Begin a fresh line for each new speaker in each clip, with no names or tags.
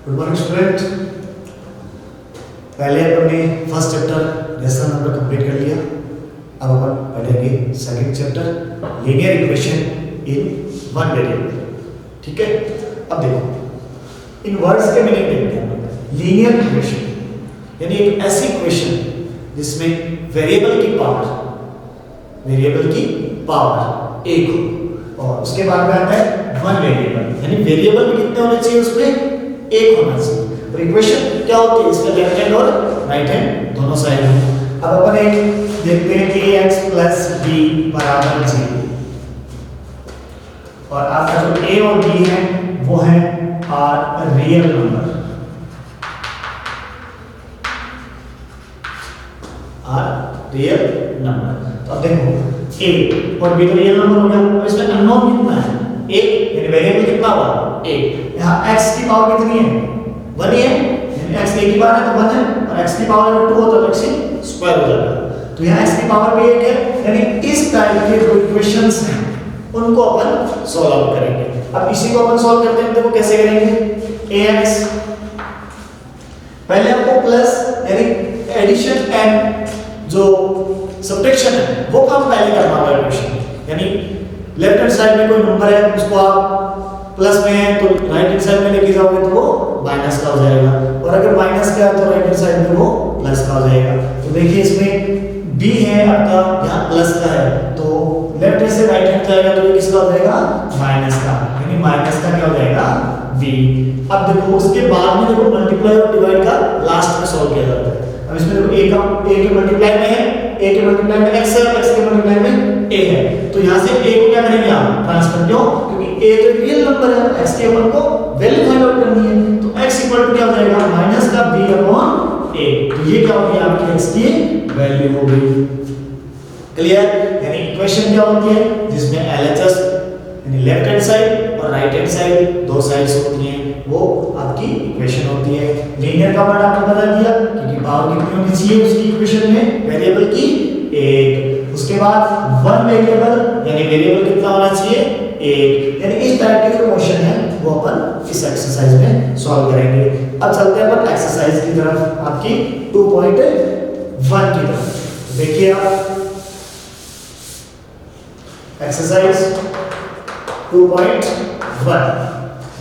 Good morning student. पहले अपने first chapter lesson number complete कर लिया। अब अपन पढ़ेंगे second chapter linear equation in one variable. ठीक है, अब देखो इन वर्ड्स के मीनिंग देखते हैं। लीनियर इक्वेशन यानी एक ऐसी इक्वेशन जिसमें वेरिएबल की पावर एक हो और उसके बाद में आता है वन वेरिएबल, यानी वेरिएबल भी कितने होने चाहिए, उसमें एक होना चाहिए। और इक्वेशन क्या होती है, इसका लेफ्ट हैंड और राइट हैंड दोनों साइड हो। अब अपन एक देखते हैं कि ax प्लस b बराबर 0 और आपका जो a और b है वो है आर रियल नंबर, तो अब देखो a और b तो रियल नंबर हो गया। अब इसमें अननोन कितना है, एक, यानी वेरिएबल कितना हुआ एक। यहाँ x की पावर कितनी है, 1 ही है, यानी x एक ही बार है तो 1 है, और x की पावर अगर 2 होता तो x स्क्वायर हो जाता। तो यहाँ x की पावर भी एक है, यानी इस टाइप के जो इक्वेशंस हैं उनको अपन सॉल्व आउट करेंगे। अब इसी को अपन सॉल्व करते हैं, देखो कैसे करेंगे। ax पहले आपको प्लस यानी एडिशन एंड जो सब्ट्रैक्शन है वो काम पहले करना होगा इक्वेशन, यानी लेफ्ट हैंड साइड में कोई नंबर है उसको आप प्लस में है तो राइट हैंड साइड में लेके जाओगे तो वो माइनस का हो जाएगा, और अगर माइनस का है तो राइट हैंड साइड में वो प्लस का हो जाएगा। तो देखिए इसमें b है आपका, यहाँ प्लस का है तो लेफ्ट हैंड से राइट हैंड जाएगा तो ये किसका हो जाएगा, माइनस का, यानी माइनस का क्या हो जाएगा b। अब देखो उसके बाद में देखो मल्टीप्लाई और डिवाइड का लास्ट में सॉल्व किया जाता है। अब इसमें देखो a के मल्टीप्लाई में है, a के मल्टीप्लाई में x है, x के मल्टीप्लाई में a है, तो यहाँ से a को क्या करेंगे आप ट्रांसफर, क्यों, क्योंकि a तो रियल नंबर है, x के अपन को वैल्यू फाइंड आउट करनी है, तो x इक्वल टू क्या हो जाएगा माइनस का b अपॉन a, तो ये क्या हो गया आपकी x की वैल्यू हो गई। क्लियर, यानी इक्वेशन क्या होती है जिसमें LHS यानी लेफ्ट हैंड साइड और राइट हैंड साइड दो साइड्स होती हैं, वो आपकी इक्वेशन होती है। लीनियर का वर्ड आपको बता दिया क्योंकि पावर कितनी होनी चाहिए उसकी इक्वेशन में, वेरिएबल की एक। उसके बाद वन वेरिएबल यानी वेरिएबल कितना होना चाहिए एक, यानी इस टाइप के जो क्वेश्चन है वो अपन इस एक्सरसाइज में सॉल्व करेंगे। अब चलते हैं अपन एक्सरसाइज की तरफ, आपकी 2.1 की तरफ। देखिए आप एक्सरसाइज 2.1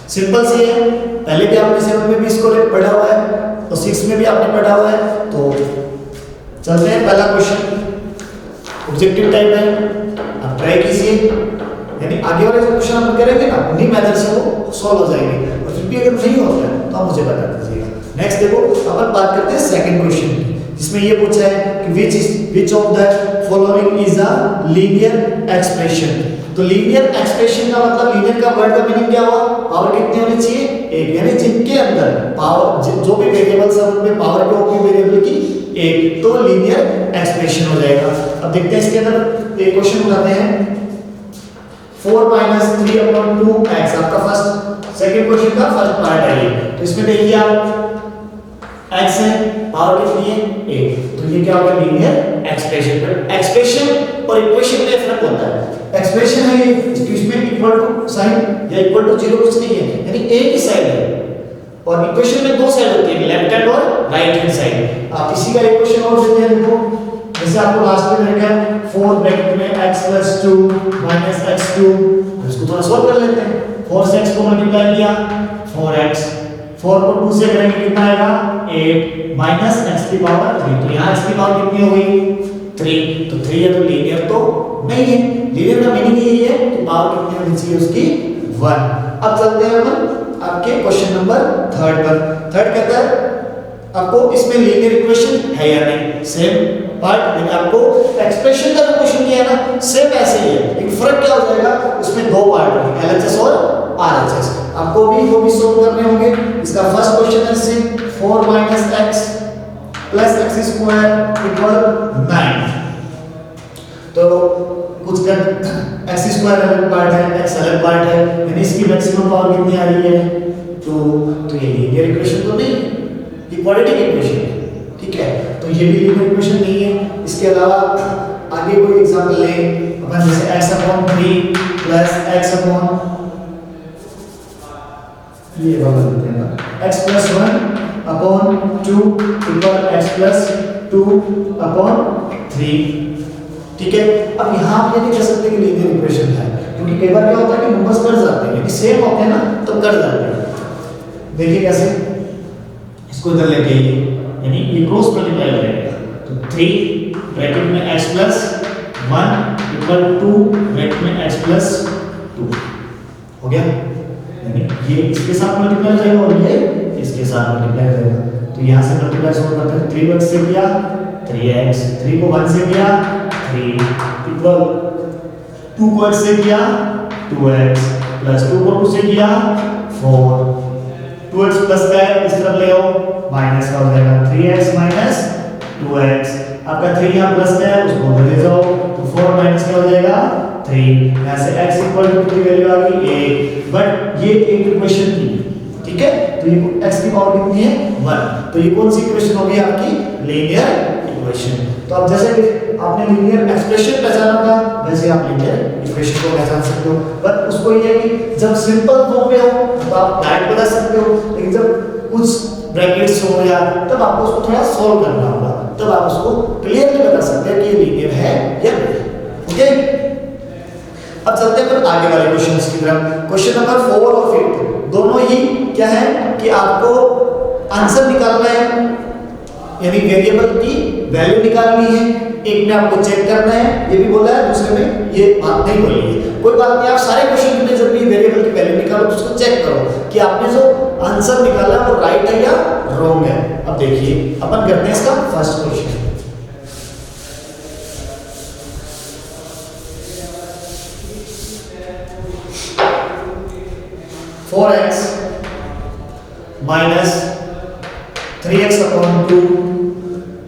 सिंपल सी है, पहले भी आपने 7 में भी इसको पढ़ा हुआ है तो 6 में भी आपने पढ़ा हुआ है। तो चलते हैं, पहला क्वेश्चन ऑब्जेक्टिव टाइप है, आप ट्राई कीजिए, यानी आगे वाले जो क्वेश्चन आप करेंगे ना उन्हीं मेथड से वो सॉल्व हो जाएंगे, और फिर भी अगर नहीं होता है तो आप मुझे बता दीजिएगा। नेक्स्ट देखो अपन बात करते हैं सेकंड क्वेश्चन की, जिसमें ये पूछा है कि which of the following is a linear expression. तो लीनियर एक्सप्रेशन का मतलब, लीनियर का वर्ड का मीनिंग क्या हुआ, पावर कितनी होनी चाहिए एक, यानी जिनके अंदर पावर जो भी वेरिएबल्स है उनमें पावर क्या होगी वेरिएबल की एक, तो लीनियर एक्सप्रेशन हो जाएगा। अब देखते हैं इसके अंदर एक क्वेश्चन उठाते हैं 4 - 3/2x, आपका फर्स्ट सेकंड क्वेश्चन का फर्स्ट पार्ट है ये। तो इसमें देखिए आप x है, पावर कितनी है एक, तो ये क्या होगा लीनियर एक्सप्रेशन। पर एक्सप्रेशन और इक्वेशन में फर्क होता है, एक्सप्रेशन है ये इसमें इक्वल टू साइन या इक्वल टू 0 कुछ नहीं है, यानी एक ही साइड है, और इक्वेशन में दो साइड होती है, लेफ्ट हैंड और राइट हैंड साइड। आप इसी का इक्वेशन और देते हैं, देखो जैसे आपको लास्ट में देखा है 4 ब्रैकेट में x + 2 - x2, इसको थोड़ा सॉल्व कर लेते हैं। 4 से x को मल्टीप्लाई किया 4x, 4 को 2 से करेंगे कितना आएगा 8 माइनस x की पावर 3, तो यहाँ x की पावर कितनी हो गई 3, तो 3 है तो लीनियर तो नहीं है। लीनियर का मीनिंग यही है कि पावर कितनी होनी चाहिए उसकी 1। अब चलते हैं अपन आपके क्वेश्चन नंबर 3 पर। थर्ड कहता है आपको इसमें लीनियर इक्वेशन है या नहीं, सेम पार्ट, यानी आपको एक्सप्रेशन का जो क्वेश्चन किया है ना सेम ऐसे ही है, लेकिन फर्क क्या हो जाएगा उसमें दो पार्ट होंगे LHS और RHS, आपको भी वो भी सॉल्व करने होंगे। इसका फर्स्ट क्वेश्चन है सिर्फ 4 - x + x² = 9, तो कुछ कर x² अलग पार्ट है, x अलग पार्ट है, यानी इसकी मैक्सिमम पावर कितनी आ रही है 2, तो ये लीनियर इक्वेशन तो नहीं, ये क्वाड्रेटिक इक्वेशन है, ठीक है, तो ये भी लीनियर इक्वेशन नहीं है। इसके अलावा आगे कोई एग्जांपल लें अपन, जैसे x/3 + x/, ये वाला लेते हैं ना, x plus 1 upon 2 equal x plus 2 upon 3। ठीक है, अब यहाँ आप ये नहीं कह सकते कि लीनियर इक्वेशन है, क्योंकि कई बार क्या होता है कि नंबर्स कट जाते हैं, यदि सेम होते हैं ना तो कट जाते हैं। देखिए कैसे, इसको इधर लेके आइए, यानी ये क्रॉस मल्टीप्लाई हो जाएगा, तो 3 ब्रैकेट में x प्लस 1 इक्वल 2 ब्रैकेट में x प्लस 2 हो गया, यानी ये इसके साथ मल्टीप्लाई हो जाएगा और ये इसके साथ मल्टीप्लाई हो जाएगा। तो यहाँ से मल्टीप्लाई सॉल्व करते हैं, 3 से किया 3x, 3 को 1 से किया 3 इक्वल 2 को 8 से किया 2x प्लस 2 को 2 से किया 4, 2x प्लस का इस तरफ ले आओ, माइनस का हो जाएगा 3x माइनस 2x, आपका 3 यहाँ प्लस का है उसको उधर ले जाओ, तो 4 माइनस का हो जाएगा 3, यहाँ से x इक्वल टू की वैल्यू आ गई 1, बट ये एक इक्वेशन थी, ठीक है, तो ये x की पावर कितनी है 1, तो ये कौन सी इक्वेशन होगी आपकी लीनियर इक्वेशन। तो अब जैसे आपने लीनियर एक्सप्रेशन पहचाना था वैसे आप लीनियर इक्वेशन को पहचान सकते हो, पर उसको ये है कि जब सिंपल फॉर्म में हो तो आप डायरेक्ट बता सकते हो, लेकिन जब कुछ ब्रैकेट्स हो या तब आपको उसको थोड़ा सॉल्व करना होगा, तब आप उसको क्लियरली बता सकते हैं कि ये लीनियर है या नहीं। ओके, अब चलते हैं फिर आगे वाले क्वेश्चंस की तरफ। क्वेश्चन नंबर 4 और 5 दोनों ही क्या है कि आपको आंसर निकालना है, यानी वेरिएबल की वैल्यू निकालनी है, एक में आपको चेक करना है, ये भी बोला है, दूसरे में ये बात नहीं बोली है। कोई बात नहीं, आप सारे क्वेश्चन में जब भी वेरिएबल की वैल्यू निकालो तो उसको चेक करो कि आपने जो आंसर निकाला वो राइट है या रॉन्ग है। अब देखिए अपन करते हैं इसका first question. Four x minus 3x upon 2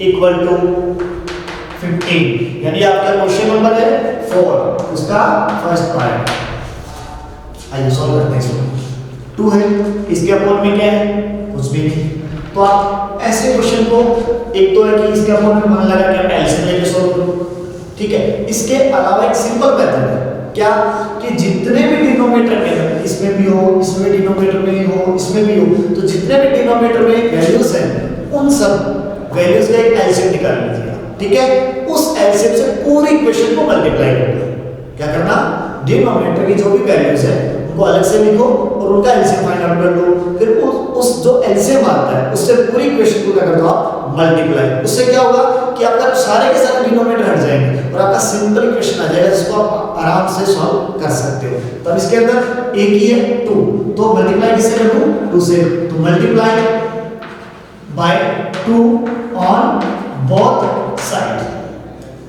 equal to 15, यानी आपका क्वेश्चन नंबर है 4, उसका फर्स्ट पार्ट। आइए सॉल्व करते हैं इसको। 2 है, इसके अपॉन में क्या है, कुछ भी नहीं, तो आप ऐसे क्वेश्चन को एक तो है कि इसके अपॉन में मान लगा कि आप एलसीएम लेके सॉल्व करो, ठीक है। इसके अलावा एक सिंपल मेथड है, क्या कि जितने भी डिनोमिनेटर में, इसमें भी हो, इसमें डिनोमिनेटर में ही हो, इसमें भी हो, तो जितने भी डिनोमिनेटर में वैल्यूज हैं उन सब वैल्यूज का एक एलसीएम निकाल लीजिए, ठीक है। उस एलसीएम से पूरी इक्वेशन को मल्टीप्लाई करना। क्या करना, डिनोमिनेटर की जो भी वैल्यूज है उनको अलग से लिखो और उनका एलसीएम फाइंड आउट कर लो, फिर उस जो एलसीएम आता है उससे पूरी इक्वेशन को क्या कर दो आप मल्टीप्लाई। उससे क्या होगा कि आपका सारे के सारे डिनोमिनेटर हट जाएंगे और आपका सिंपल इक्वेशन आ जाएगा जिसको आप आराम से सॉल्व कर सकते हो। तब इसके अंदर एक ही है 2, तो मल्टीप्लाई किससे कर दूं, 2 से, तो multiply by 2 on both side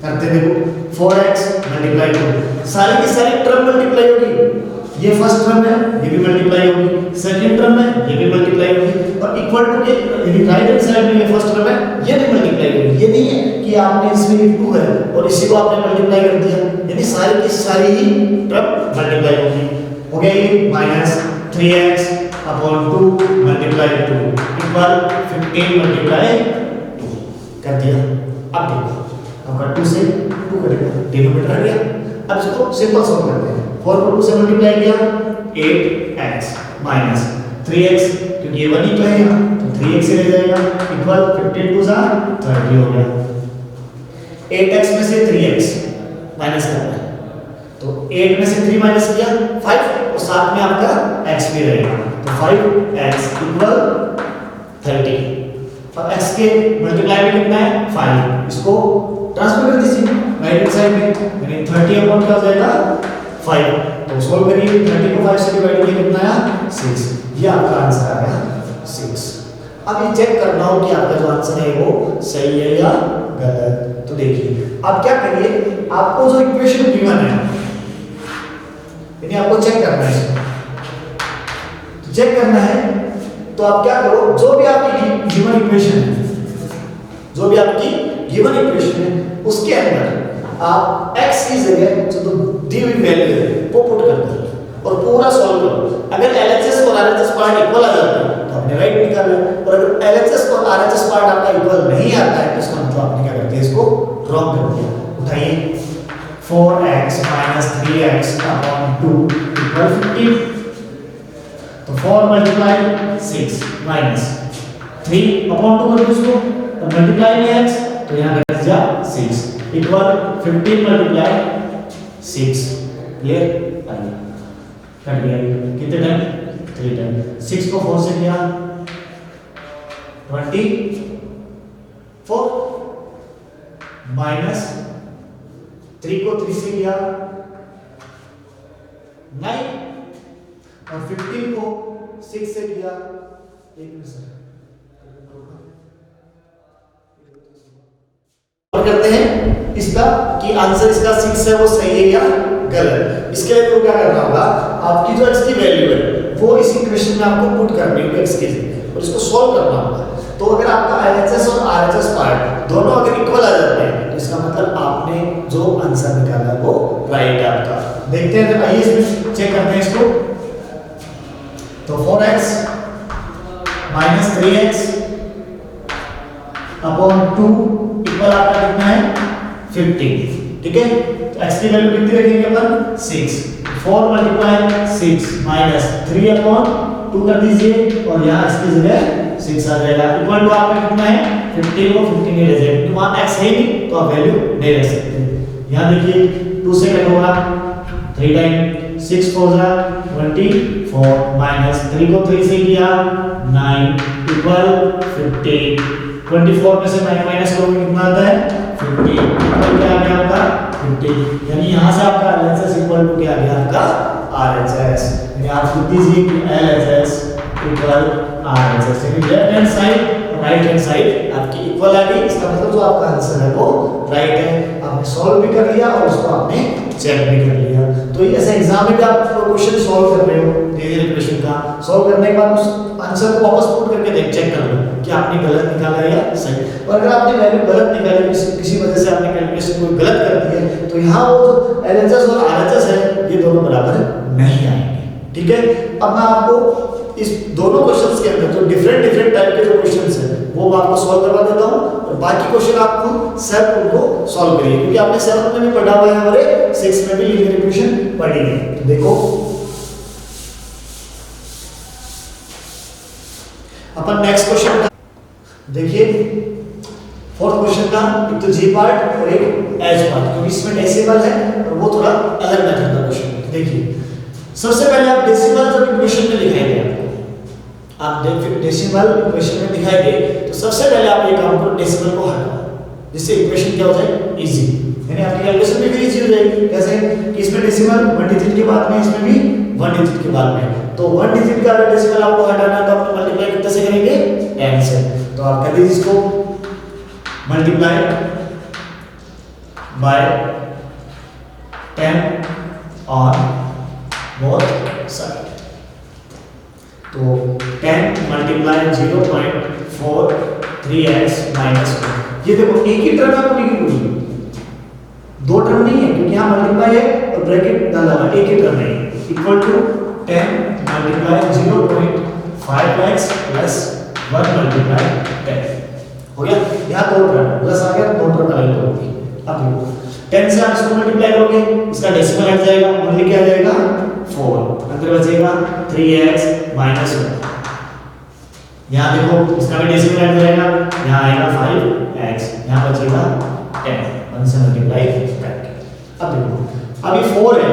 करते देखो। 4x मल्टीप्लाई 2, सारी की सारी टर्म मल्टीप्लाई होगी, ये फर्स्ट टर्म है ये भी मल्टीप्लाई होगी, सेकंड टर्म है ये भी मल्टीप्लाई होगी, और इक्वल टू के यदि राइट हैंड साइड में ये फर्स्ट टर्म है ये भी मल्टीप्लाई होगी। ये नहीं है कि आपने इसमें 2 है और इसी को आपने मल्टीप्लाई कर दिया, यानी सारी की सारी ही टर्म मल्टीप्लाई होगी। हो गया ये minus 3x upon 2 multiply 2 equal 15 multiply 2 कर दिया। अब देखो आपका 2 से 2 कटेगा, डिनोमिनेटर आ गया। अब इसको सिंपल सॉल्व करते हैं। 4 को 2 से मल्टीप्लाई किया 8x माइनस 3x, क्योंकि ये 1 ही तो है यहाँ, तो 3x से ले जाएगा इक्वल 15 2 30 हो गया। 8x में से 3x माइनस करना है, तो 8 में से 3 माइनस किया 5 और साथ में आपका x भी रहेगा, तो 5x इक्वल 30, और x के मल्टीप्लाई में कितना है 5, इसको ट्रांसफर कर दीजिए राइट हैंड साइड में, यानी 30 अपॉन क्या हो जाएगा 5, तो सॉल्व करिए। 30 को 5 से डिवाइड किया कितना आया 6, ये आपका आंसर आ गया 6। अब ये चेक करना हो कि आपका जो आंसर है वो सही है या गलत। तो देखिए आप क्या करिए, आपको जो इक्वेशन गिवन है यानी आपको चेक करना है, तो चेक करना है तो आप क्या करो, जो भी आपकी गिवन इक्वेशन है, जो भी आपकी गिवन इक्वेशन है उसके अंदर आप x की जगह जो तो दी हुई वैल्यू है वो पुट कर दो और पूरा सॉल्व करो। अगर LHS और RHS पार्ट इक्वल आ जाता है तो आपने राइट निकाला, और अगर LHS और RHS पार्ट आपका इक्वल नहीं आता है तो इसका मतलब आपने क्या करते हैं, इसको रॉन्ग कर दिया। उठाइए 4x minus 3x upon 2 equal 15, तो तो 4 मल्टीप्लाई 6 माइनस 3 अपॉन 2 कर दो इसको, तो मल्टीप्लाई में x तो यहाँ कट जा 6 इक्वल 15 मल्टीप्लाई 6। क्लियर? आइए कट गया, कितने टाइम 3 टाइम। 6 को 4 से किया 24 माइनस 3 को 3 से किया 9 और 15 को 6 से किया, एक मिनट सर और करते हैं इसका कि आंसर इसका 6 है वो सही है या गलत। इसके लिए तो क्या करना होगा, आपकी जो x की वैल्यू है वो इस इक्वेशन में आपको पुट करनी होगी x की जगह और इसको सॉल्व करना होगा। तो अगर आपका LHS और RHS पार्ट दोनों अगर इक्वल आ जाते हैं तो इसका मतलब आपने जो आंसर निकाला वो राइट है आपका। देखते हैं, तो आइए इसमें चेक करते हैं इसको। तो 4x minus 3x upon 2 equal आपका कितना है 15। ठीक है, तो x की वैल्यू कितनी रखेंगे अपन 6। 4 मल्टीप्लाई 6 माइनस 3 अपॉन 2 कर दीजिए और यहाँ इसकी जगह 6 आ जाएगा। इक्वल टू आपका कितना है 15 को 15 नहीं रह जाएगा, तो वहाँ x है नहीं तो आप वैल्यू नहीं रख सकते। यहाँ देखिए 2 से कट होगा 3 टाइम 6 4 जा 24 माइनस 3 को 3 से किया 9 इक्वल 15। 24 में से 9 माइनस करोगे कितना आता है 15 इक्वल क्या आ गया आपका 50। यानी यहाँ से आपका LHS इक्वल टू क्या आ गया आपका RHS। यानी आप लिख दीजिए कि LHS इक्वल RHS, यानी left hand side right hand side आपकी इक्वल आ गई। इसका मतलब जो आपका आंसर है वो राइट है। आपने सॉल्व भी कर लिया और उसको आपने चेक भी कर लिया। तो ऐसे एग्जाम में भी आप क्वेश्चन सॉल्व कर रहे हो धीरे-धीरे क्वेश्चन का सॉल्व करने के बाद उस आंसर को वापस पुट करके देख चेक कर लो कि आपने गलत निकाला है या सही। और अगर आपने वैल्यू गलत निकाली, किसी वजह से आपने कैलकुलेशन कोई गलत कर दी है तो यहाँ वो जो LHS और RHS है ये दोनों बराबर नहीं आएंगे। ठीक है, अब मैं आपको इस दोनों क्वेश्चंस के अंदर जो डिफरेंट टाइप के जो क्वेश्चंस हैं वो मैं आपको सॉल्व करवा देता हूं और बाकी क्वेश्चन आप खुद सेल्फ उनको सॉल्व करिए, क्योंकि आपने 7 में भी पढ़ा हुआ है और 6 में भी लीनियर इक्वेशन पढ़ी है। तो देखो अपन नेक्स्ट क्वेश्चन देखिए, फोर्थ क्वेश्चन का एक तो जी पार्ट और एक एच पार्ट, क्योंकि इसमें डेसिमल है और वो थोड़ा अलग मेथड का क्वेश्चन। देखिए सबसे पहले आप डेसिमल जब इक्वेशन में दिखाएंगे आपको, आप डेसिमल इक्वेशन में दिखाएंगे तो सबसे पहले आप ये काम करो, डेसिमल को हटाओ जिससे इक्वेशन क्या हो जाए इजी, यानी आपकी कैलकुलेशन भी इजी हो जाएगी। कैसे कि इसमें डेसिमल 1 डिजिट के बाद में, इसमें भी 1 डिजिट के बाद में, तो 1 डिजिट का अगर डेसिमल आपको हटाना है तो आप मल्टीप्लाई कितने से करेंगे 10 से। तो आप कर दीजिए इसको multiply by 10 on both side. तो 10 मल्टीप्लाई 0.43x माइनस 1। ये देखो एक ही टर्म है पूरी की पूरी, दो टर्म नहीं है क्योंकि यहाँ मल्टीप्लाई है और ब्रैकेट डाला हुआ, एक ही टर्म है। Equal to 10 multiply 0.5x plus 1 multiply 10 हो गया। यहाँ दो टर्म प्लस आ गया, दो टर्म अलग होगी। अब 10 से आप इसको मल्टीप्लाई करोगे, इसका डेसिमल हट जाएगा, ओनली क्या आ जाएगा 4, अंदर बचेगा 3x माइनस 1। यहाँ देखो इसका भी डेसिमल हट जाएगा, यहाँ आएगा 5x, यहाँ बचेगा 10, 1 से मल्टीप्लाई करके। अब देखो अभी 4 है,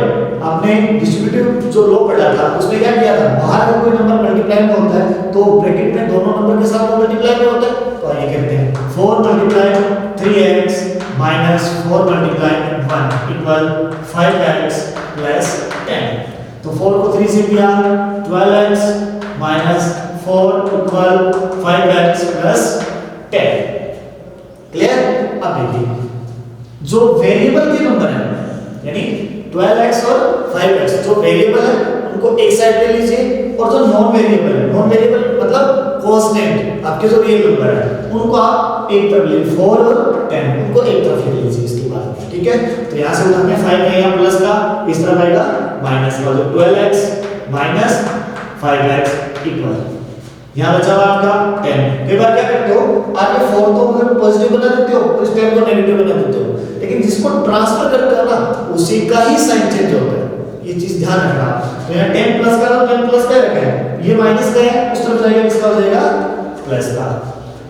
आपने डिस्ट्रीब्यूटिव जो लो पढ़ा था उसमें क्या किया था, बाहर अगर कोई नंबर मल्टीप्लाई में होता है तो ब्रैकेट में दोनों नंबर के साथ मल्टीप्लाई में होता है। तो आइए करते हैं 4 multiply 3x minus 4 multiply 1 equal 5x plus 10। तो 4 को 3 से किया 12x minus 4 equal 5x plus 10। Clear? अब देखिए जो वेरिएबल के नंबर है यानी 12x और 5x जो वेरिएबल है उनको एक साइड ले लीजिए, और जो नॉन वेरिएबल है, नॉन वेरिएबल मतलब कांस्टेंट आपके जो रियल नंबर है उनको आप एक तरफ ले, 4 और 10 उनको एक तरफ ले लीजिए इसके बाद। ठीक है, तो यहाँ से उठाने 5 है यहाँ प्लस का, इस तरफ आएगा माइनस का, जो 12x माइनस 5x इक्वल यहाँ बचा हुआ आपका 10। कई बार क्या करते हो, आगे 4 तो मतलब पॉजिटिव बना देते हो तो इस 10 को नेगेटिव बना देते हो, लेकिन जिसको ट्रांसफर करते हो ना उसी का ही साइन चेंज होता है। ये चीज ध्यान रखना आप। तो यहाँ 10 प्लस का और 10 प्लस का रखा है, ये माइनस का है, उस तरफ जाएगा किसका हो जाएगा प्लस का।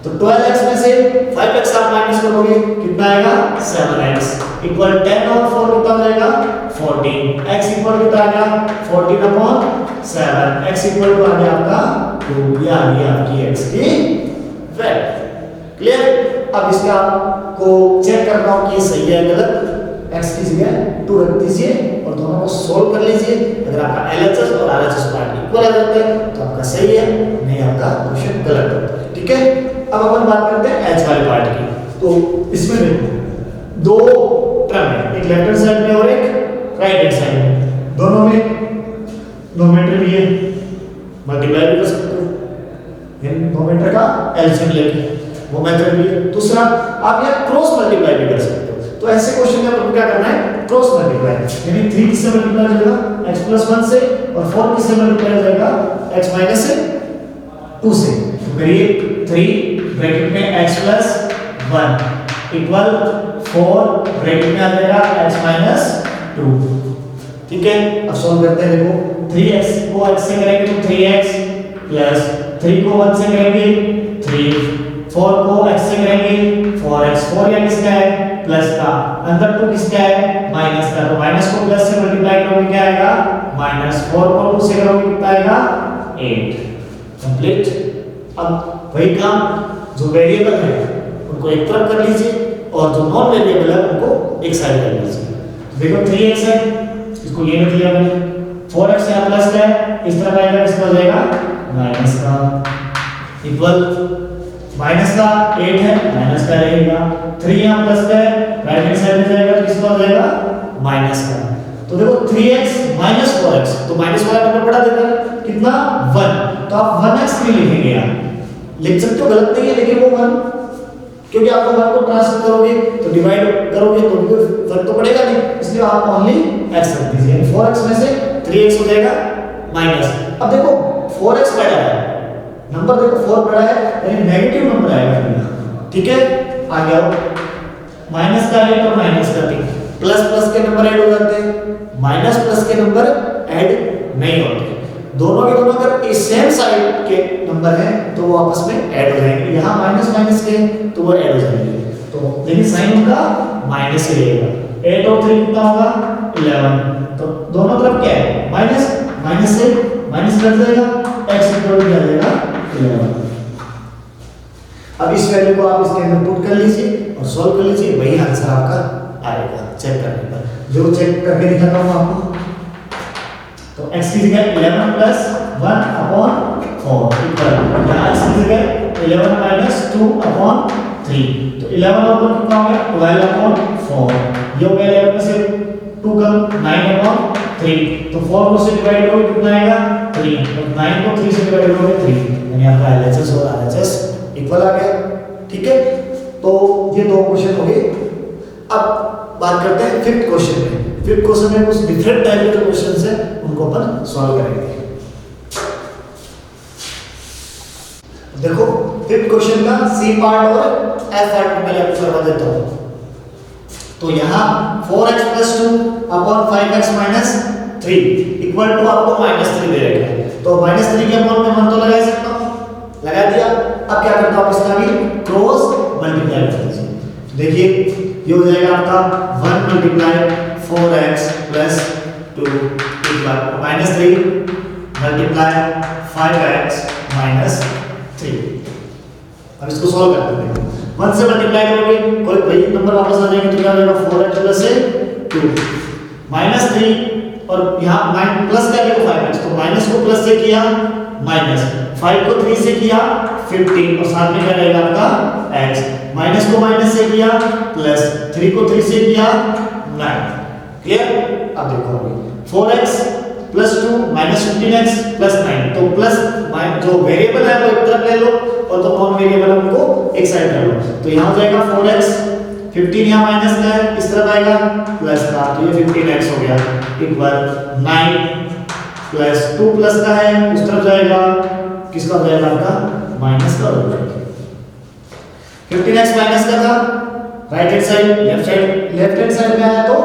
तो 12x में से 5x आप माइनस करोगे कितना आएगा 7x इक्वल 10 और 4 कितना हो जाएगा 14। x इक्वल कितना आ गया 14/7, x इक्वल टू आ गया आपका 2, ये आ गई आपकी x की वैल्यू। क्लियर। अब इसका आपको चेक करना हो कि ये सही है गलत, x की जगह 2 रख दीजिए और दोनों को सोल्व कर लीजिए। अगर आपका LHS और RHS पार्ट इक्वल आ जाता है तो आपका सही है, नहीं आपका क्वेश्चन गलत होता है। ठीक है। अब अपन बात करते हैं h वाले पार्ट की। तो इसमें देखो दो टर्म है, एक लेफ्ट हैंड साइड में और एक राइट हैंड साइड में, दोनों में नोमेटर भी है, मल्टीप्लाई भी कर सकते हो इन नोमेटर का एलसीएम लेके, वो मेथड भी है। दूसरा आप यहाँ क्रॉस मल्टीप्लाई भी कर सकते हो। तो ऐसे क्वेश्चन में आपको क्या करना है क्रॉस मल्टीप्लाई, यानी 3 किससे मल्टीप्लाई हो जाएगा x + 1 से और 4 किससे मल्टीप्लाई हो जाएगा x - 2 से। तो करिए 3 ब्रैकेट में x + 1 इक्वल 4 ब्रैकेट में आ जाएगा x - 2। ठीक है। अब सॉल्व करते हैं। देखो 3x को x से करेंगे तो 3x प्लस 3 को 1 से करेंगे 3, 4 को x से करेंगे 4x, 4 या किसका है प्लस का, अंदर 2 किसका है माइनस का, तो माइनस को प्लस से मल्टीप्लाई करोगे क्या आएगा -4 को 2 से करोगे कितना आएगा 8। कंप्लीट। अब वही काम जो वेरिएबल है उनको एक तरफ कर लीजिए और जो नॉन वेरिएबल है उनको एक साइड कर लीजिए। देखो 3x है, इसको ये रख लिया मैंने, 4x यहाँ प्लस का है, इस तरफ आएगा किसका हो जाएगा माइनस का, इक्वल माइनस का 8 है माइनस का रहेगा, 3 यहाँ प्लस का है, राइट हैंड साइड में जाएगा किसका हो जाएगा माइनस का। तो देखो 3x - 4x, तो माइनस वाला नंबर बढ़ा देगा कितना 1, तो आप 1x भी लिखेंगे यहाँ, लिख सकते हो गलत नहीं है लेकिन वो 1, क्योंकि आप 1 को ट्रांसफर करोगे तो डिवाइड करोगे तो कोई फर्क तो पड़ेगा नहीं, इसलिए आप ओनली x रख दीजिए। 4x में से 3x हो जाएगा माइनस। अब देखो 4x बड़ा है नंबर, देखो 4 बड़ा है यानी नेगेटिव नंबर आएगा। ठीक है। आ गया माइनस का 8 और माइनस का 3, प्लस प्लस के नंबर ऐड हो जाते हैं, माइनस प्लस के नंबर ऐड नहीं होते। दोनों के दोनों अगर सेम साइड के नंबर हैं तो वो आपस में ऐड हो जाएंगे। यहाँ माइनस माइनस के तो वो ऐड हो जाएंगे, तो लेकिन साइन उनका माइनस ही रहेगा। 8 और 3 कितना होगा 11, तो दोनों तरफ क्या है माइनस, माइनस से माइनस कट जाएगा, x इक्वल टू क्या जाएगा 11। अब इस वैल्यू को आप इसके अंदर पुट कर लीजिए और सॉल्व कर लीजिए, वही आंसर आपका आएगा चेक करने पर। जो चेक करके दिखाता हूं आपको, तो x की जगह 11 + 1/4 इक्वल यहाँ x की जगह 11 - 2/3, तो 11 और 1 कितना हो गया 12/4, ये हो गया 11 में से 2 कम 9/3, तो 4 को से डिवाइड करोगे कितना आएगा 3, तो 9 को 3 से डिवाइड करोगे 3, यानी आपका LHS और RHS इक्वल आ गया। ठीक है। तो ये दो क्वेश्चन हो गए। अब बात करते हैं 5th क्वेश्चन में। 5th क्वेश्चन में कुछ डिफरेंट टाइप के क्वेश्चंस हैं, उनको अपन सॉल्व करेंगे। देखो 5th क्वेश्चन का सी पार्ट और एफ पार्ट में पहले आपको करवा देता हूं। तो यहाँ 4x + 2/5x - 3 इक्वल टू आपको -3 दे रखा है, तो -3 के अपॉन में 1 तो लगा सकता हूं, लगा दिया। अब क्या करता हूं इसका भी क्रॉस मल्टीप्लाई कर दीजिए। देखिए ये हो जाएगा आपका 1 × 4x + 2 इक्वल -3 × 5x - 3। अब इसको सॉल्व करते हैं। 1 से मल्टीप्लाई करोगे कोई वही नंबर वापस आ जाएंगे, तो क्या हो जाएगा 4x + 2 -3 और यहाँ प्लस का देखो 5x, तो माइनस को प्लस से किया माइनस, 5 को 3 से किया 15 और साथ में क्या रहेगा आपका x, माइनस को माइनस से किया प्लस, 3 को 3 से किया 9। क्लियर। अब देखो 4x + 2 -15x + 9, तो प्लस जो वेरिएबल है वो एक तरफ ले लो और जो नॉन वेरिएबल है उनको एक साइड कर लो। तो यहाँ हो जाएगा 4x, 15 यहाँ माइनस का है इस तरफ आएगा प्लस का, तो ये 15x हो गया इक्वल 9 + 2 प्लस का है उस तरफ जाएगा किसका हो जाएगा आपका माइनस का हो जाएगा। 15x माइनस का था, right hand side left hand side में आया तो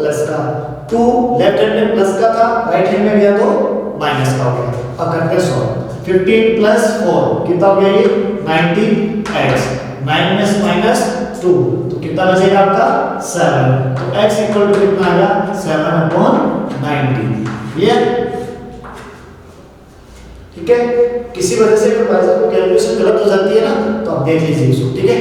प्लस का, 2 लेफ्ट हैंड में प्लस का था, राइट हैंड में गया तो माइनस का हो गया। अब करते हैं सॉल्व। 15 प्लस 4 कितना हो गया ये 19x, 9 में से माइनस 2 तो कितना बचेगा आपका 7। तो x इक्वल टू कितना आएगा 7/90। क्लियर? ठीक है, किसी वजह से अगर कैलकुलेशन गलत हो जाती है ना तो आप देख लीजिए इसको। ठीक है,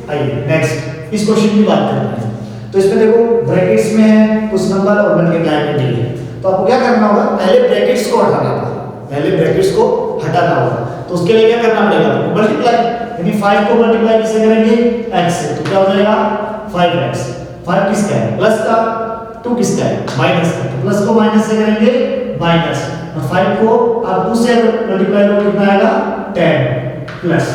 आइए नेक्स्ट इस क्वेश्चन की बात करते हैं। तो इसमें देखो ब्रैकेट्स में है कुछ नंबर और मल्टीप्लाई में दी है, तो आपको क्या करना होगा, पहले ब्रैकेट्स को हटाना होगा, पहले ब्रैकेट्स को हटाना होगा। तो उसके लिए क्या करना पड़ेगा, मल्टीप्लाई, यानी 5 को मल्टीप्लाई किससे करेंगे x से, तो क्या हो जाएगा 5x। 5 किसका है प्लस का, 2 किसका है माइनस का, तो प्लस को माइनस से करेंगे माइनस, और 5 को आप 2 से मल्टीप्लाई करो कितना आएगा 10 प्लस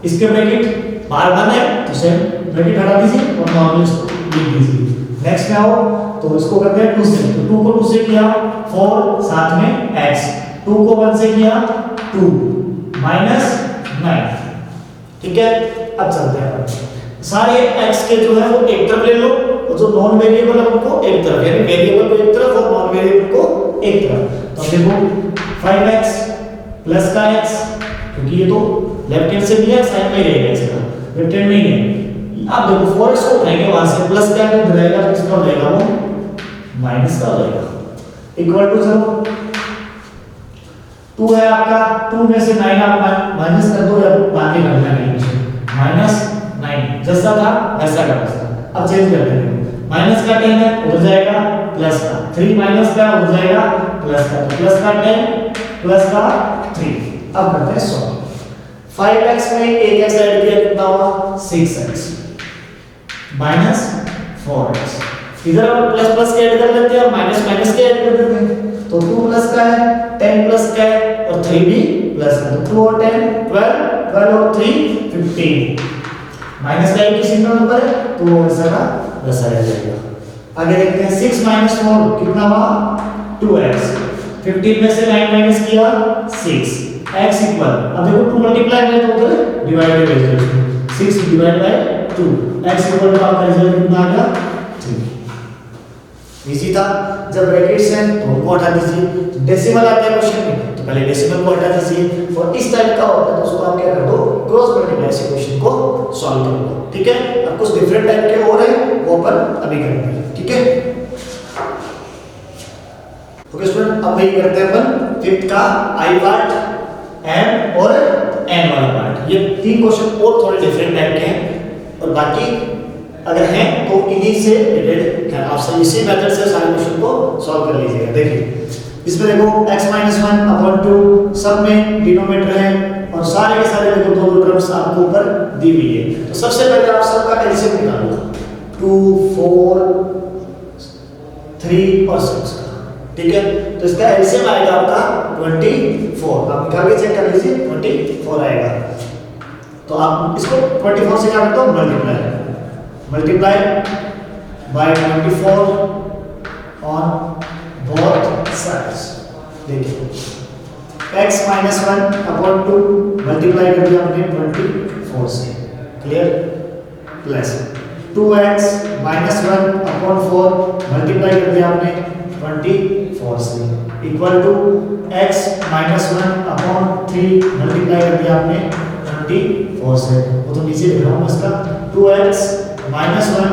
इसके ब्रैकेट बाहर बंद है तो सेम ब्रैकेट हटा दीजिए और नॉर्मल इसको लिख दीजिए। नेक्स्ट में आओ तो इसको करते हैं 2 से, तो 2 को 2 से किया 4, साथ में x, 2 को 1 से किया 2 माइनस 9। ठीक है, अब चलते हैं सारे x के जो है वो एक तरफ ले लो और जो नॉन वेरिएबल है उनको एक तरफ, यानी वेरिएबल को एक तरफ और नॉन वेरिएबल को एक तरफ। तो देखो 5x प्लस का x, क्योंकि ये तो लेफ्ट हैंड से भी है साइड में रहेगा इसका, लेफ्ट हैंड में ही है। अब देखो 4x को उठाएंगे वहां से प्लस का रहेगा, किसका हो जाएगा वो माइनस का हो जाएगा, इक्वल टू चलो 2 है आपका, 2 में से 9 आप माइनस कर दो या बाकी करना नहीं मुझे, माइनस 9 जैसा था वैसा का वैसा। अब चेंज कर देंगे, माइनस का 10 है उधर जाएगा प्लस का, 3 माइनस का उधर जाएगा प्लस का, तो प्लस का 10 प्लस का 3। अब करते हैं सॉल्व। 5x में एक x ऐड किया कितना हुआ 6x माइनस 4x, इधर हम प्लस प्लस के ऐड कर लेते हैं और माइनस माइनस के ऐड कर देते हैं। तो 2 प्लस का है, 10 प्लस का है और 3 भी प्लस का, तो 2 और 10 12, 12 और 3 15। माइनस का एक ही सिंगल नंबर है तो वो वैसा का वैसा रह जाएगा। आगे देखते हैं 6 माइनस 4 कितना हुआ 2x, 15 में से 9 माइनस किया 6, x इक्वल, अब देखो 2 मल्टीप्लाई में तो उधर divide by 6 divide by 2, x equal to आपका रिजल्ट कितना आ गया 3। इजी था। जब ब्रैकेट्स हैं तो उनको हटा दीजिए, डेसिमल आता है क्वेश्चन में तो पहले डेसिमल को हटा दीजिए, और इस टाइप का होता है तो उसको आप क्या कर दो क्रॉस मल्टीप्लाई से क्वेश्चन को सॉल्व कर दो। ठीक है, अब कुछ डिफरेंट टाइप के और हैं वो अपन अभी करेंगे। ठीक है, ओके स्टूडेंट, अब वही करते हैं अपन फिफ्थ का आई पार्ट एम और एन वाला पार्ट। ये 3 क्वेश्चन और थोड़े डिफरेंट टाइप के हैं और बाकी अगर हैं तो इन्हीं से रिलेटेड है, आप सब इसी मेथड से सारे क्वेश्चन को सॉल्व कर लीजिएगा। देखिए इसमें देखो x - 1/2 सब में डिनोमिनेटर है और सारे के सारे देखो दो टर्म्स आपको ऊपर दी हुई है। तो सबसे पहले आप सबका एलसीएम निकालो, 2 4 3 और 6 का। ठीक है, तो इसका एलसीएम आएगा आपका 24। आप निकाल के चेक कर लीजिए 24 आएगा। तो आप इसको 24 से क्या करते हो multiply by 24 on both sides. देखिए x - 1/2 मल्टीप्लाई कर दिया हमने 24 से, क्लियर, प्लस 2x - 1/4 मल्टीप्लाई कर दिया हमने 24 से, इक्वल टू x - 1/3 मल्टीप्लाई कर दिया आपने 24 से। वो तो नीचे लिख रहा हूँ इसका 2x - 1,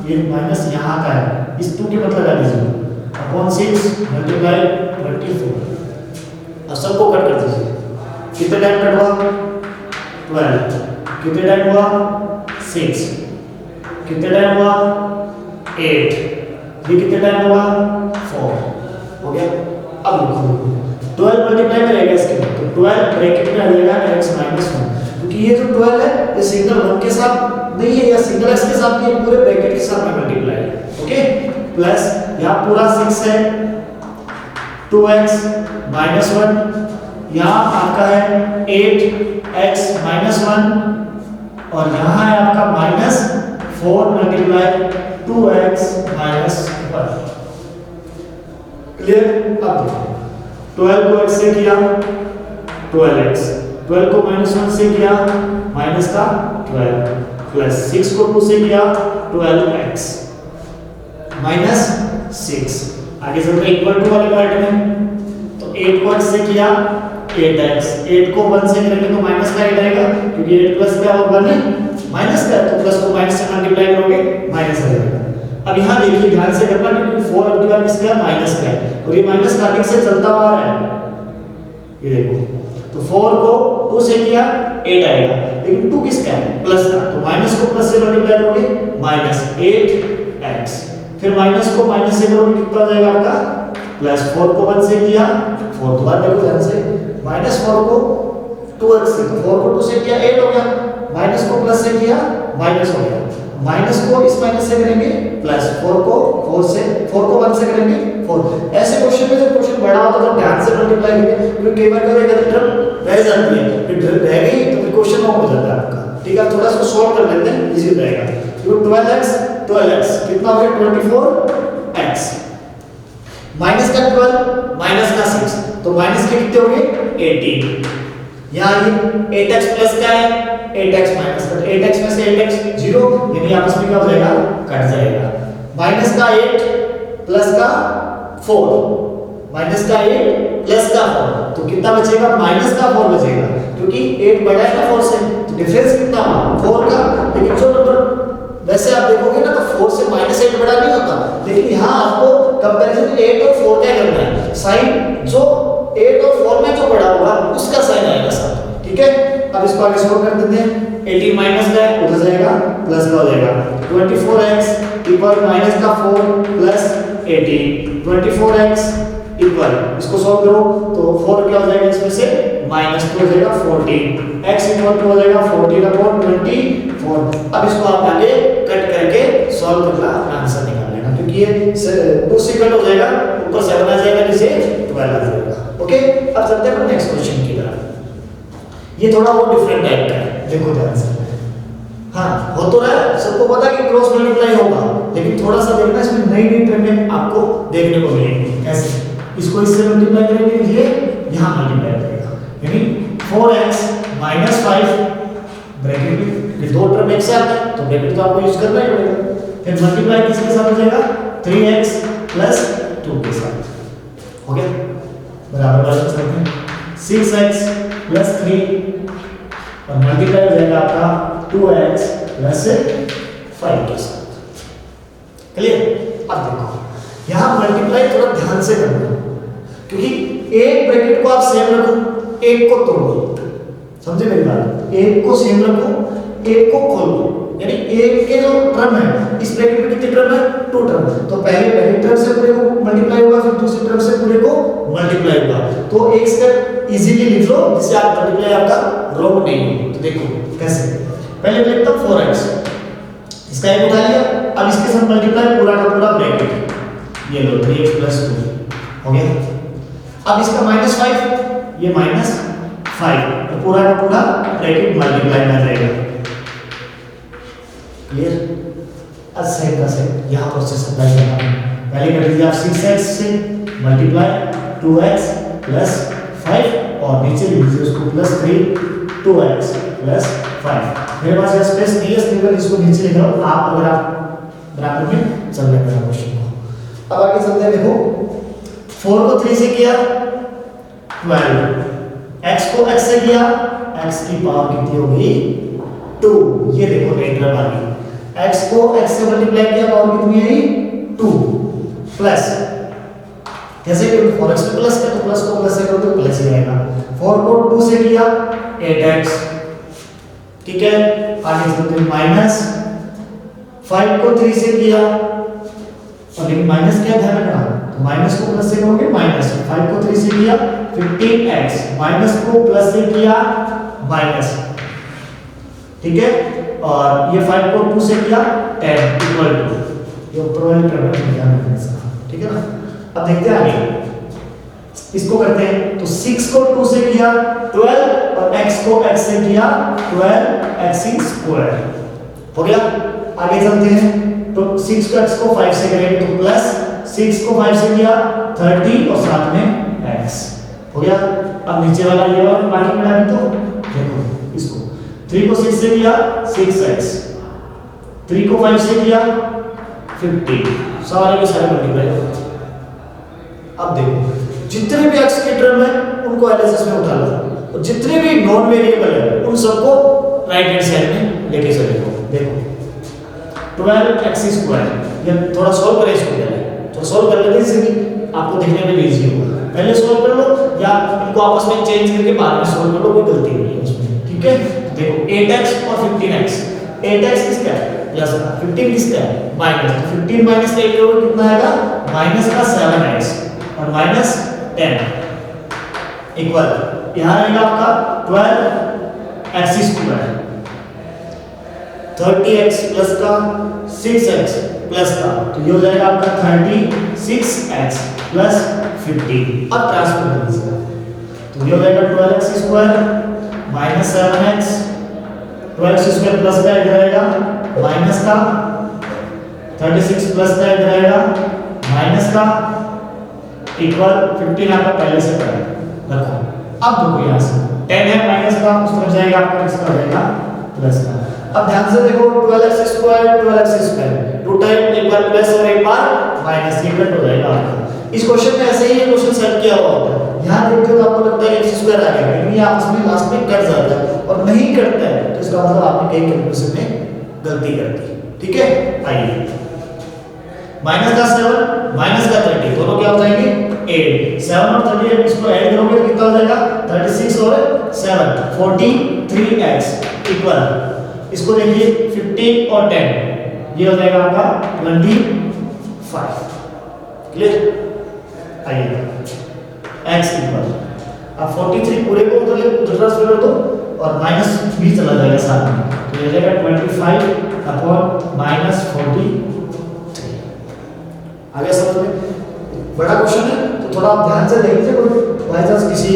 ये माइनस यहाँ का है, इस 2 के मतलब लगा लीजिए अपॉन 6 मल्टीप्लाई 24। अब सबको कट कर दीजिए, कितने टाइम कट हुआ 12, कितने टाइम हुआ 6, कितने टाइम हुआ 8, ये कितने टाइम हुआ 4, हो गया। अब लिखो 12 मल्टीप्लाई में रहेगा इसके, तो 12 ब्रैकेट में आ जाएगा x - 1, क्योंकि ये जो 12 है ये सिंगल 1 के साथ नहीं है या सिंगल x के साथ नहीं है, पूरे ब्रैकेट के साथ में मल्टीप्लाई है। ओके, प्लस यहाँ पूरा 6 है, 2x - 1, यहाँ आपका है 8x - 1 और यहाँ है आपका -4 मल्टीप्लाई 2x - 1। क्लियर? अब 12 को x से किया 12x, 12 को -1 से किया माइनस का 12, प्लस 6 को 2 से किया 12x, माइनस 6। आगे चलते इक्वल टू वाले पार्ट में, तो 8 को 8 से किया 8x, 8 को 1 से करेंगे तो माइनस का 8 आएगा, क्योंकि 8 प्लस का और 1 है माइनस का, तो प्लस को माइनस से मल्टीप्लाई करोगे माइनस आ जाएगा। अब यहाँ देखिए ध्यान से करना, क्योंकि 4 मल्टीप्लाई किसका है, माइनस का है, और ये माइनस स्टार्टिंग से चलता हुआ आ रहा है, ये देखो। तो 4 को 2 से किया 8 आएगा, लेकिन 2 किसका है, प्लस का, तो माइनस को प्लस से मल्टीप्लाई करोगे माइनस 8x, फिर माइनस को माइनस से करोगे कितना हो जाएगा आपका प्लस। 4 को 1 से किया, 4 दोबारा देखो ध्यान से, माइनस 4 को 2x से, तो 4 को 2 से किया 8 हो गया, माइनस को प्लस से किया माइनस हो गया, माइनस को इस माइनस से करेंगे प्लस, 4 को 1 से करेंगे 4। ऐसे क्वेश्चन में जब क्वेश्चन बड़ा होता है तो ध्यान से मल्टीप्लाई करेंगे, क्योंकि कई बार क्या होता है टर्म रह जाती है, फिर रह गई तो फिर क्वेश्चन लॉन्ग हो जाता है आपका। ठीक है, थोड़ा सा सॉल्व कर लेते हैं, इजी रहेगा। तो 12x कितना हो गया 24x, माइनस का 12 माइनस का 6, तो माइनस के कितने हो गए 18। यहाँ ये 8x प्लस का है 8x माइनस का, 8x में से 8x 0, यानी आपस में क्या हो जाएगा, कट जाएगा। माइनस का 8 प्लस का 4, माइनस का 8 प्लस का 4, तो कितना बचेगा, माइनस का 4 बचेगा, क्योंकि 8 बड़ा है ना 4 से, तो डिफरेंस कितना हुआ 4 का। लेकिन जो नंबर वैसे आप देखोगे ना तो 4 से माइनस 8 बड़ा नहीं होता, लेकिन यहाँ आपको कंपैरिजन 8 और 4 क्या करना है, साइन जो 8 और 4 में जो बड़ा होगा उसका साइन आएगा साथ में। ठीक है, अब इसको आगे सॉल्व कर देते हैं। 18 माइनस का है उधर जाएगा, प्लस का हो जाएगा 24x इक्वल माइनस का 4 प्लस 18, 24x इक्वल, इसको सॉल्व करो तो 4 क्या हो जाएगा इसमें से माइनस 2 हो जाएगा 14, x इक्वल टू हो जाएगा 14/24। अब इसको आप आगे कट करके सॉल्व करना, अपना आंसर निकाल लेना, क्योंकि ये 2 से कट हो जाएगा, ऊपर 7 आ जाएगा, नीचे 12 आ जाएगा। ओके, अब चलते हैं नेक्स्ट क्वेश्चन की तरफ। ये थोड़ा और डिफरेंट टाइप का है, देखो ध्यान से। हाँ, हो तो रहा है, सबको पता है कि क्रॉस मल्टीप्लाई होगा, लेकिन थोड़ा सा देखना, इसमें नई नई ट्रेंड आपको देखने को मिलेगी। कैसे, इसको इससे मल्टीप्लाई करेंगे, ये यहाँ मल्टीप्लाई करेगा, यानी 4x माइनस 5 ब्रैकेट में, ये दो टर्म एक साथ है तो ब्रैकेट तो आपको यूज करना ही पड़ेगा। फिर मल्टीप्लाई किसके साथ हो जाएगा, 3x प्लस 2 के साथ, हो गया, बराबर बैलेंस करते हैं। 6x प्लस 3 और मल्टीप्लाई हो जाएगा आपका 2x प्लस 5 के साथ। क्लियर? अब देखो यहाँ मल्टीप्लाई थोड़ा ध्यान से करना, क्योंकि एक ब्रैकेट को आप सेम रखो, एक को तोड़ो, समझे मेरी बात, एक को सेम रखो, एक को खोलो, यानी एक के जो टर्म है इस ब्रैकेट में कितने टर्म है, 2 टर्म, तो पहले पहले टर्म से पूरे को मल्टीप्लाई होगा, फिर दूसरी टर्म से पूरे को मल्टीप्लाई होगा। तो एक स्टेप इजीली लिख लो जिससे आप मल्टीप्लाई आपका रॉन्ग नहीं हो। तो देखो कैसे, पहले मैं लिखता हूं 4x, इसका एक उठा लिया, अब इसके साथ मल्टीप्लाई पूरा का पूरा ब्रैकेट, ये लो 3x प्लस 2 हो गया। अब इसका -5, ये -5, तो पूरा का पूरा ब्रैकेट मल्टीप्लाई में आ जाएगा। क्लियर? अब सेम का सेम यहाँ प्रोसेस अप्लाई करना है। पहले कर लीजिए आप 6x से मल्टीप्लाई 2x प्लस 5 और नीचे लिख लीजिए उसको प्लस 3 2x प्लस 5। मेरे पास यहाँ स्पेस नहीं है इसलिए इसको नीचे लिख रहा हूँ, आप अगर आप बराबर में चल रहे हैं क्वेश्चन को। अब आगे चलते हैं, देखो 4 को 3 से किया 12, x को x से किया, x की पावर कितनी होगी 2, ये देखो एक टर्म आ गई। x को x से मल्टीप्लाई किया, पावर कितनी आई 2 प्लस, कैसे कि 4x में प्लस है तो प्लस को प्लस से करो तो प्लस ही आएगा। 4 को 2 से किया 8x, ठीक है, आगे चलते हैं माइनस 5 को 3 से किया, और लेकिन माइनस क्या ध्यान रखना, तो माइनस को प्लस से करोगे माइनस, 5 को 3 से किया 15x, माइनस को प्लस से किया माइनस, ठीक है, और ये 5 को 2 से किया 10 इक्वल टू, ये ऊपर वाले टर्म में ध्यान रखना है, ठीक है ना। अब देखते हैं आगे, इसको करते हैं, तो 6 को 2 से किया 12 और x को x से किया 12x स्क्वायर, हो गया। आगे चलते हैं, तो 6 को x को 5 से करेंगे तो प्लस, 6 को 5 से किया 30 और साथ में x, हो गया। अब नीचे वाला ये वाला बाकी बना तो देखो इसको, 3 को 6 से किया 6x, 3 को 5 से किया 50 सारे के सारे मल्टीप्लाई हो गए। अब देखो जितने भी एक्स के टर्म है उनको एलएचएस में उठा लो और जितने भी नॉन वेरिएबल है उन सबको राइट हैंड साइड में लेके चले जाओ। देखो 12x², ये थोड़ा सॉल्व करें इसको पहले, तो सॉल्व कर लेते हैं इससे आपको देखने में भी इजी होगा। पहले सॉल्व कर लो या इनको आपस में चेंज करके बाद में सॉल्व कर लो, कोई गलती नहीं है उसमें, ठीक है। देखो 8x और 15x, 8x किसका है प्लस का, 15 किसका है माइनस, तो 15 माइनस 8 करोगे कितना आएगा माइनस का 7x और माइनस 10 इक्वल यहाँ रहेगा आपका 12x², 30x प्लस का 6x प्लस का, तो ये हो जाएगा आपका 36x प्लस 15। अब ट्रांसफर कर दीजिएगा, तो ये हो जाएगा 12x² minus 7x, 12x² plus का इधर आएगा माइनस का 36 प्लस का इधर आएगा माइनस का इक्वल 15 आपका पहले से पड़ा रखो। अब देखो यहाँ से 10 है माइनस का, उस तरफ जाएगा आपका किसका हो जाएगा प्लस का। अब ध्यान से देखो 12x² टू टाइम, एक बार प्लस और एक बार माइनस, ये कट हो जाएगा आपका। इस क्वेश्चन में ऐसे ही ये क्वेश्चन सेट किया हुआ होता है, यहाँ देखते हो तो आपको लगता है x² आ गया, लेकिन ये आपस में लास्ट में कट जाता है और नहीं कटता है तो इसका मतलब आपने कहीं कैलकुलेशन में गलती कर दी, ठीक है। आइए माइनस का 7 माइनस का 30 दोनों क्या हो जाएंगे 8, 7 और 38 इसको ऐड करोगे तो कितना हो जाएगा 36 और 7 43x इक्वल, इसको देखिए 15 और 10 ये हो जाएगा आपका 25, क्लियर। आइए x इक्वल, अब 43 पूरे को उधर ट्रांसफर कर दो और माइनस भी चला जाएगा साथ में, तो ये जाएगा 25 अपॉन माइनस 43। आगे समझ में बड़ा क्वेश्चन है तो थोड़ा आप ध्यान से देख लीजिए, कोई बाई चांस किसी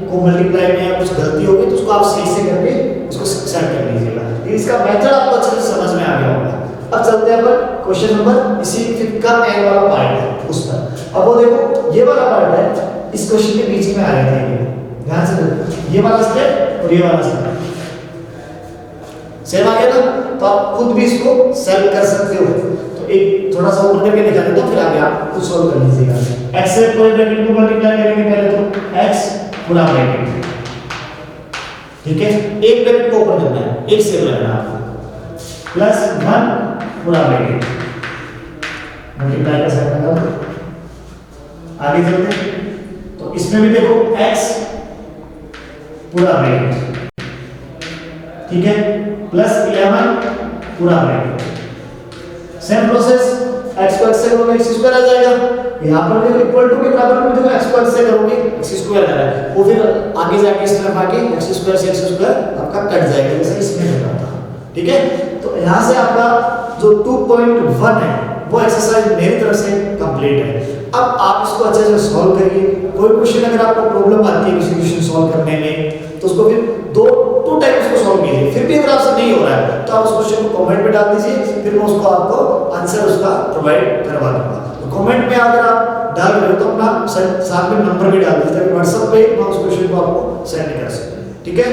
को मल्टीप्लाई में या कुछ गलती होगी तो उसको आप सही से करके उसको सेट कर लीजिएगा। इसका मेथड आपको अच्छे से समझ में आ गया होगा। अब चलते हैं अपन क्वेश्चन नंबर इसी फिफ्थ का एंड वाला पार्ट है उस पर। अब वो देखो ये वाला पार्ट है, इस क्वेश्चन के बीच में आ गया था ये, ध्यान से देखो ये वाला स्टेप और ये वाला स्टेप सेम आ गया ना, तो आप खुद भी इसको सॉल्व कर सकते हो। तो एक थोड़ा सा ऊपर करके दिखा देता हूं, फिर आगे आप खुद सॉल्व कर लीजिएगा। x से पूरे ब्रैकेट को मल्टीप्लाई करेंगे पहले तो x पूरा ब्रैकेट, ठीक है, एक ब्रैकेट को ऊपर करना है, एक से करना है आपको, प्लस 1 पूरा ब्रैकेट मल्टीप्लाई का साइन लगा। आगे चलते हैं तो इसमें भी देखो x पूरा ब्रैकेट, ठीक है, प्लस 11 पूरा ब्रैकेट। सेम प्रोसेस x को x से करोगे x² आ जाएगा, यहाँ पर भी इक्वल टू के बराबर में देखो x को x से करोगे x² आ रहा है, वो फिर आगे जाके इस तरफ आके x² से x² आपका कट जाएगा जैसे इसमें कटा था, ठीक है। तो यहाँ से आपका जो 2.1 है वो एक्सरसाइज मेरी तरफ से कंप्लीट है। अब आप इसको अच्छे से सॉल्व करिए। कोई क्वेश्चन अगर आपको प्रॉब्लम आती है किसी क्वेश्चन सॉल्व करने में तो उसको फिर टू टाइम उसको सॉल्व कीजिए, फिर भी अगर आपसे नहीं हो रहा है तो आप उस क्वेश्चन को कमेंट में डाल दीजिए, फिर मैं उसको आपको आंसर उसका प्रोवाइड करवा दूंगा। तो कमेंट में अगर आप डाल रहे हो तो अपना साथ में नंबर भी डाल दीजिए ताकि व्हाट्सएप पे मैं उस क्वेश्चन को आपको सेंड कर सकूं, ठीक है।